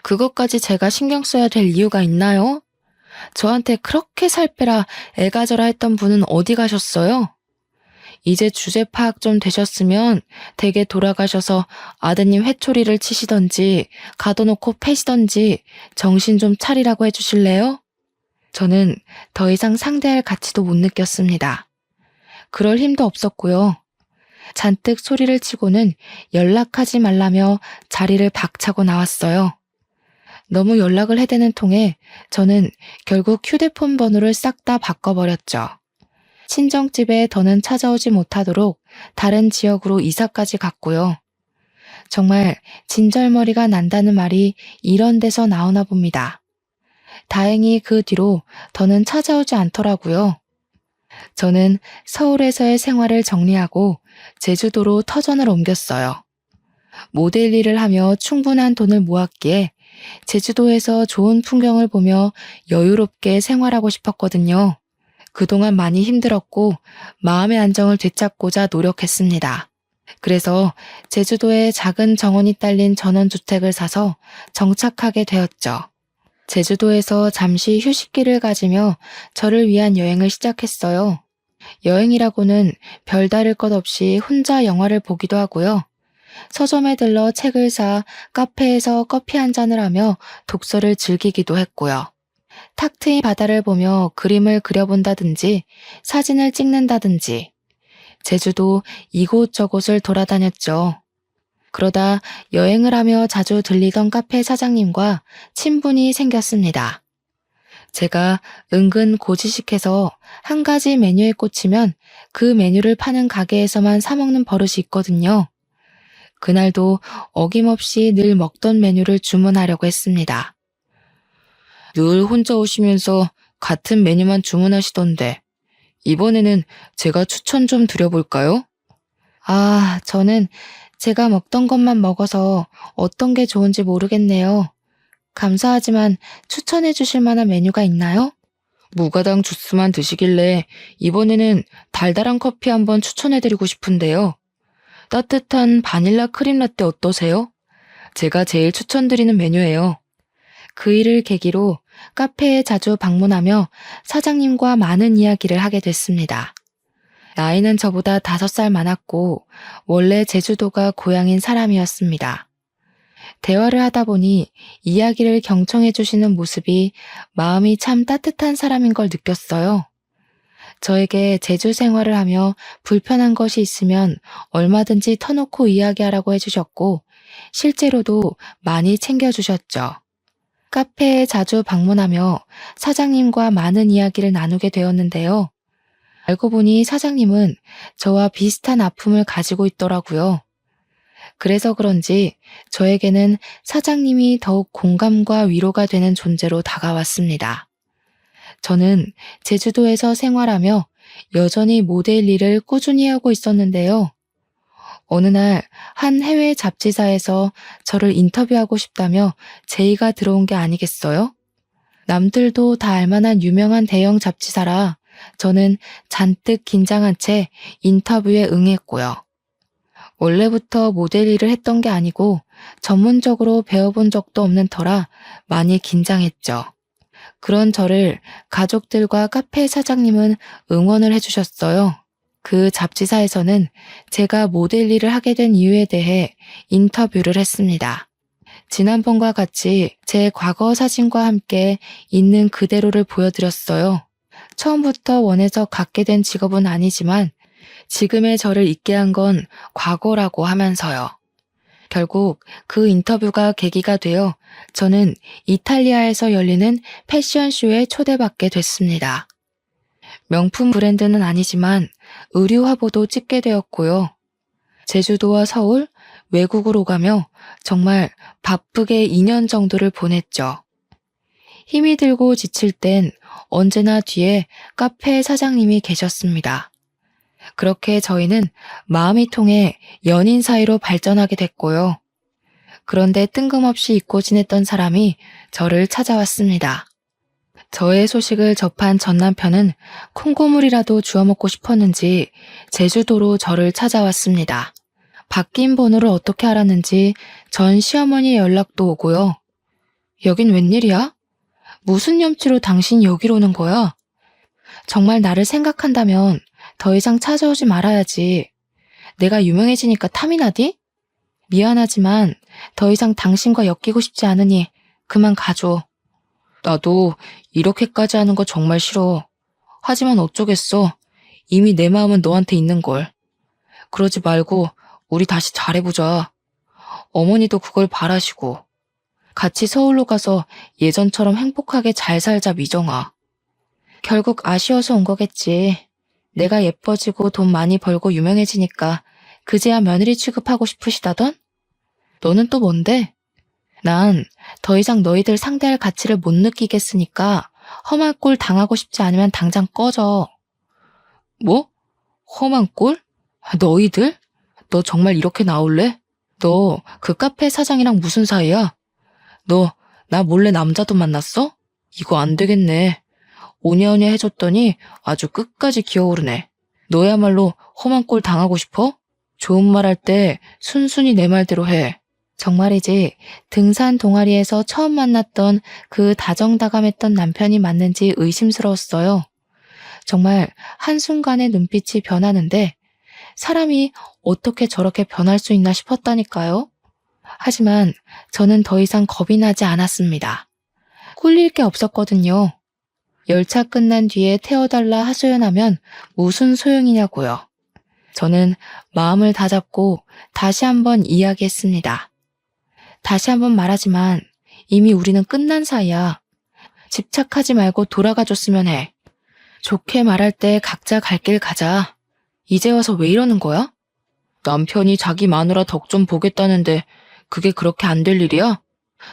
그것까지 제가 신경 써야 될 이유가 있나요? 저한테 그렇게 살 빼라 애가져라 했던 분은 어디 가셨어요? 이제 주제 파악 좀 되셨으면 댁에 돌아가셔서 아드님 회초리를 치시던지 가둬놓고 패시던지 정신 좀 차리라고 해주실래요? 저는 더 이상 상대할 가치도 못 느꼈습니다. 그럴 힘도 없었고요. 잔뜩 소리를 치고는 연락하지 말라며 자리를 박차고 나왔어요. 너무 연락을 해대는 통에 저는 결국 휴대폰 번호를 싹 다 바꿔버렸죠. 친정집에 더는 찾아오지 못하도록 다른 지역으로 이사까지 갔고요. 정말 진절머리가 난다는 말이 이런 데서 나오나 봅니다. 다행히 그 뒤로 더는 찾아오지 않더라고요. 저는 서울에서의 생활을 정리하고 제주도로 터전을 옮겼어요. 모델 일을 하며 충분한 돈을 모았기에 제주도에서 좋은 풍경을 보며 여유롭게 생활하고 싶었거든요. 그동안 많이 힘들었고 마음의 안정을 되찾고자 노력했습니다. 그래서 제주도에 작은 정원이 딸린 전원주택을 사서 정착하게 되었죠. 제주도에서 잠시 휴식기를 가지며 저를 위한 여행을 시작했어요. 여행이라고는 별다를 것 없이 혼자 영화를 보기도 하고요. 서점에 들러 책을 사 카페에서 커피 한 잔을 하며 독서를 즐기기도 했고요. 탁 트인 바다를 보며 그림을 그려본다든지 사진을 찍는다든지 제주도 이곳저곳을 돌아다녔죠. 그러다 여행을 하며 자주 들리던 카페 사장님과 친분이 생겼습니다. 제가 은근 고지식해서 한 가지 메뉴에 꽂히면 그 메뉴를 파는 가게에서만 사 먹는 버릇이 있거든요. 그날도 어김없이 늘 먹던 메뉴를 주문하려고 했습니다. 늘 혼자 오시면서 같은 메뉴만 주문하시던데 이번에는 제가 추천 좀 드려볼까요? 저는 제가 먹던 것만 먹어서 어떤 게 좋은지 모르겠네요. 감사하지만 추천해 주실 만한 메뉴가 있나요? 무가당 주스만 드시길래 이번에는 달달한 커피 한번 추천해드리고 싶은데요. 따뜻한 바닐라 크림 라떼 어떠세요? 제가 제일 추천드리는 메뉴예요. 그 일을 계기로 카페에 자주 방문하며 사장님과 많은 이야기를 하게 됐습니다. 나이는 저보다 5살 많았고 원래 제주도가 고향인 사람이었습니다. 대화를 하다 보니 이야기를 경청해 주시는 모습이 마음이 참 따뜻한 사람인 걸 느꼈어요. 저에게 제주 생활을 하며 불편한 것이 있으면 얼마든지 터놓고 이야기하라고 해주셨고 실제로도 많이 챙겨주셨죠. 카페에 자주 방문하며 사장님과 많은 이야기를 나누게 되었는데요. 알고 보니 사장님은 저와 비슷한 아픔을 가지고 있더라고요. 그래서 그런지 저에게는 사장님이 더욱 공감과 위로가 되는 존재로 다가왔습니다. 저는 제주도에서 생활하며 여전히 모델 일을 꾸준히 하고 있었는데요. 어느 날 한 해외 잡지사에서 저를 인터뷰하고 싶다며 제의가 들어온 게 아니겠어요? 남들도 다 알만한 유명한 대형 잡지사라 저는 잔뜩 긴장한 채 인터뷰에 응했고요. 원래부터 모델 일을 했던 게 아니고 전문적으로 배워본 적도 없는 터라 많이 긴장했죠. 그런 저를 가족들과 카페 사장님은 응원을 해주셨어요. 그 잡지사에서는 제가 모델 일을 하게 된 이유에 대해 인터뷰를 했습니다. 지난번과 같이 제 과거 사진과 함께 있는 그대로를 보여드렸어요. 처음부터 원해서 갖게 된 직업은 아니지만 지금의 저를 있게 한 건 과거라고 하면서요. 결국 그 인터뷰가 계기가 되어 저는 이탈리아에서 열리는 패션쇼에 초대받게 됐습니다. 명품 브랜드는 아니지만 의류 화보도 찍게 되었고요. 제주도와 서울, 외국으로 가며 정말 바쁘게 2년 정도를 보냈죠. 힘이 들고 지칠 땐 언제나 뒤에 카페 사장님이 계셨습니다. 그렇게 저희는 마음이 통해 연인 사이로 발전하게 됐고요. 그런데 뜬금없이 잊고 지냈던 사람이 저를 찾아왔습니다. 저의 소식을 접한 전 남편은 콩고물이라도 주워 먹고 싶었는지 제주도로 저를 찾아왔습니다. 바뀐 번호를 어떻게 알았는지 전 시어머니 연락도 오고요. 여긴 웬일이야? 무슨 염치로 당신이 여기로 오는 거야? 정말 나를 생각한다면 더 이상 찾아오지 말아야지. 내가 유명해지니까 탐이 나디? 미안하지만 더 이상 당신과 엮이고 싶지 않으니 그만 가줘. 나도 이렇게까지 하는 거 정말 싫어. 하지만 어쩌겠어. 이미 내 마음은 너한테 있는걸. 그러지 말고 우리 다시 잘해보자. 어머니도 그걸 바라시고. 같이 서울로 가서 예전처럼 행복하게 잘 살자, 미정아. 결국 아쉬워서 온 거겠지. 내가 예뻐지고 돈 많이 벌고 유명해지니까 그제야 며느리 취급하고 싶으시다던? 너는 또 뭔데? 난 더 이상 너희들 상대할 가치를 못 느끼겠으니까 험한 꼴 당하고 싶지 않으면 당장 꺼져. 뭐? 험한 꼴? 너희들? 너 정말 이렇게 나올래? 너 그 카페 사장이랑 무슨 사이야? 너 나 몰래 남자도 만났어? 이거 안 되겠네. 오냐오냐 해줬더니 아주 끝까지 기어오르네. 너야말로 험한 꼴 당하고 싶어? 좋은 말 할 때 순순히 내 말대로 해. 정말이지 등산 동아리에서 처음 만났던 그 다정다감했던 남편이 맞는지 의심스러웠어요. 정말 한순간에 눈빛이 변하는데 사람이 어떻게 저렇게 변할 수 있나 싶었다니까요. 하지만 저는 더 이상 겁이 나지 않았습니다. 꿀릴 게 없었거든요. 열차 끝난 뒤에 태워달라 하소연하면 무슨 소용이냐고요. 저는 마음을 다잡고 다시 한번 이야기했습니다. 다시 한번 말하지만 이미 우리는 끝난 사이야. 집착하지 말고 돌아가 줬으면 해. 좋게 말할 때 각자 갈 길 가자. 이제 와서 왜 이러는 거야? 남편이 자기 마누라 덕 좀 보겠다는데 그게 그렇게 안 될 일이야?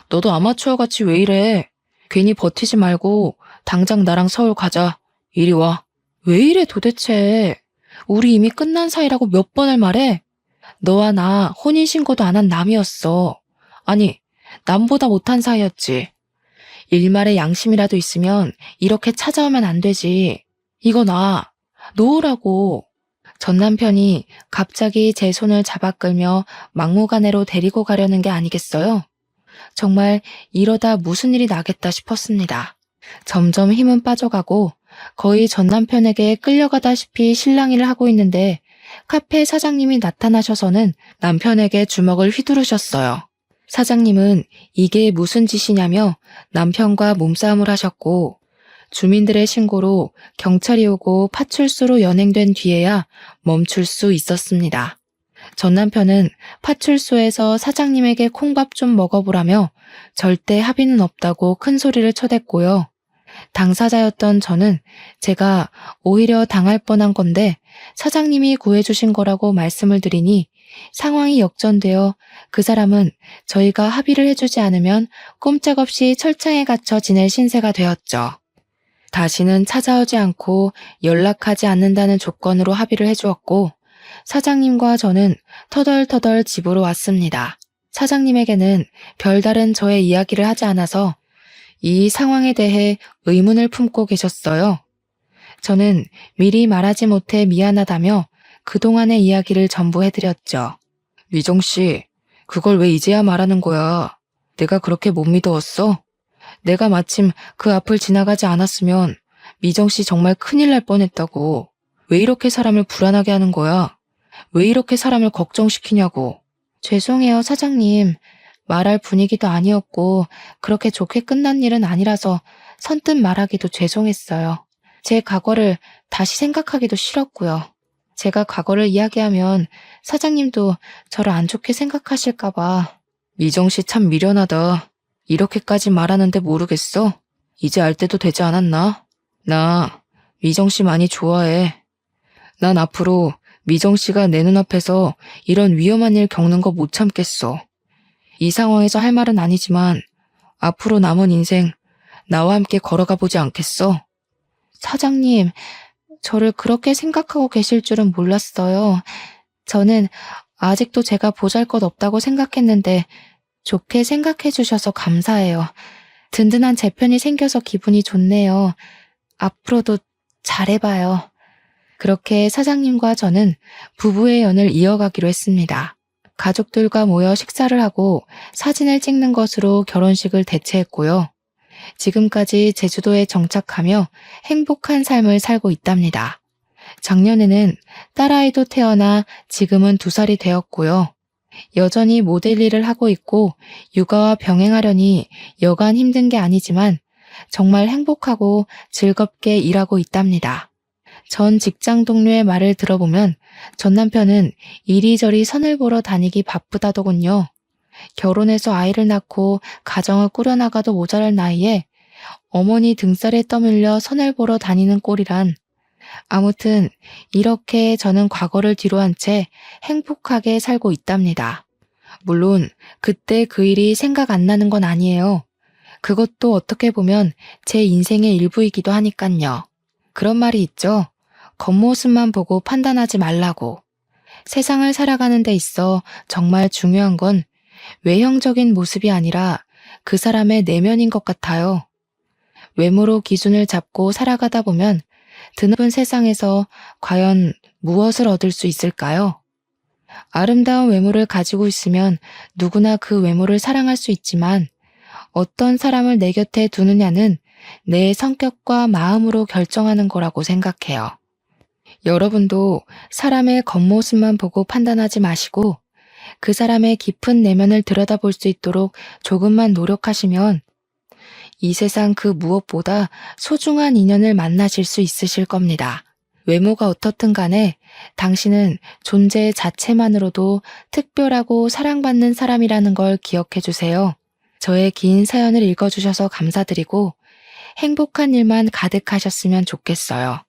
너도 아마추어같이 왜 이래? 괜히 버티지 말고 당장 나랑 서울 가자. 이리 와. 왜 이래 도대체? 우리 이미 끝난 사이라고 몇 번을 말해? 너와 나 혼인신고도 안 한 남이었어. 아니, 남보다 못한 사이였지. 일말의 양심이라도 있으면 이렇게 찾아오면 안 되지. 이거 놓으라고. 전 남편이 갑자기 제 손을 잡아 끌며 막무가내로 데리고 가려는 게 아니겠어요? 정말 이러다 무슨 일이 나겠다 싶었습니다. 점점 힘은 빠져가고 거의 전 남편에게 끌려가다시피 실랑이를 하고 있는데 카페 사장님이 나타나셔서는 남편에게 주먹을 휘두르셨어요. 사장님은 이게 무슨 짓이냐며 남편과 몸싸움을 하셨고 주민들의 신고로 경찰이 오고 파출소로 연행된 뒤에야 멈출 수 있었습니다. 전 남편은 파출소에서 사장님에게 콩밥 좀 먹어보라며 절대 합의는 없다고 큰 소리를 쳐댔고요. 당사자였던 저는 제가 오히려 당할 뻔한 건데 사장님이 구해주신 거라고 말씀을 드리니 상황이 역전되어 그 사람은 저희가 합의를 해주지 않으면 꼼짝없이 철창에 갇혀 지낼 신세가 되었죠. 다시는 찾아오지 않고 연락하지 않는다는 조건으로 합의를 해주었고 사장님과 저는 터덜터덜 집으로 왔습니다. 사장님에게는 별다른 저의 이야기를 하지 않아서 이 상황에 대해 의문을 품고 계셨어요. 저는 미리 말하지 못해 미안하다며 그동안의 이야기를 전부 해드렸죠. 미정 씨, 그걸 왜 이제야 말하는 거야? 내가 그렇게 못 믿어왔어? 내가 마침 그 앞을 지나가지 않았으면 미정 씨 정말 큰일 날 뻔했다고. 왜 이렇게 사람을 불안하게 하는 거야? 왜 이렇게 사람을 걱정시키냐고. 죄송해요, 사장님. 말할 분위기도 아니었고 그렇게 좋게 끝난 일은 아니라서 선뜻 말하기도 죄송했어요. 제 과거를 다시 생각하기도 싫었고요. 제가 과거를 이야기하면 사장님도 저를 안 좋게 생각하실까 봐. 미정 씨 참 미련하다. 이렇게까지 말하는데 모르겠어? 이제 알 때도 되지 않았나? 나 미정 씨 많이 좋아해. 난 앞으로 미정 씨가 내 눈앞에서 이런 위험한 일 겪는 거 못 참겠어. 이 상황에서 할 말은 아니지만 앞으로 남은 인생 나와 함께 걸어가 보지 않겠어? 사장님, 저를 그렇게 생각하고 계실 줄은 몰랐어요. 저는 아직도 제가 보잘것없다고 생각했는데 좋게 생각해 주셔서 감사해요. 든든한 제 편이 생겨서 기분이 좋네요. 앞으로도 잘해봐요. 그렇게 사장님과 저는 부부의 연을 이어가기로 했습니다. 가족들과 모여 식사를 하고 사진을 찍는 것으로 결혼식을 대체했고요. 지금까지 제주도에 정착하며 행복한 삶을 살고 있답니다. 작년에는 딸아이도 태어나 지금은 2살이 되었고요. 여전히 모델 일을 하고 있고 육아와 병행하려니 여간 힘든 게 아니지만 정말 행복하고 즐겁게 일하고 있답니다. 전 직장 동료의 말을 들어보면 전 남편은 이리저리 선을 보러 다니기 바쁘다더군요. 결혼해서 아이를 낳고 가정을 꾸려나가도 모자랄 나이에 어머니 등살에 떠밀려 선을 보러 다니는 꼴이란. 아무튼 이렇게 저는 과거를 뒤로한 채 행복하게 살고 있답니다. 물론 그때 그 일이 생각 안 나는 건 아니에요. 그것도 어떻게 보면 제 인생의 일부이기도 하니깐요. 그런 말이 있죠. 겉모습만 보고 판단하지 말라고. 세상을 살아가는 데 있어 정말 중요한 건 외형적인 모습이 아니라 그 사람의 내면인 것 같아요. 외모로 기준을 잡고 살아가다 보면 드넓은 세상에서 과연 무엇을 얻을 수 있을까요? 아름다운 외모를 가지고 있으면 누구나 그 외모를 사랑할 수 있지만 어떤 사람을 내 곁에 두느냐는 내 성격과 마음으로 결정하는 거라고 생각해요. 여러분도 사람의 겉모습만 보고 판단하지 마시고 그 사람의 깊은 내면을 들여다볼 수 있도록 조금만 노력하시면 이 세상 그 무엇보다 소중한 인연을 만나실 수 있으실 겁니다. 외모가 어떻든 간에 당신은 존재 자체만으로도 특별하고 사랑받는 사람이라는 걸 기억해 주세요. 저의 긴 사연을 읽어주셔서 감사드리고 행복한 일만 가득하셨으면 좋겠어요.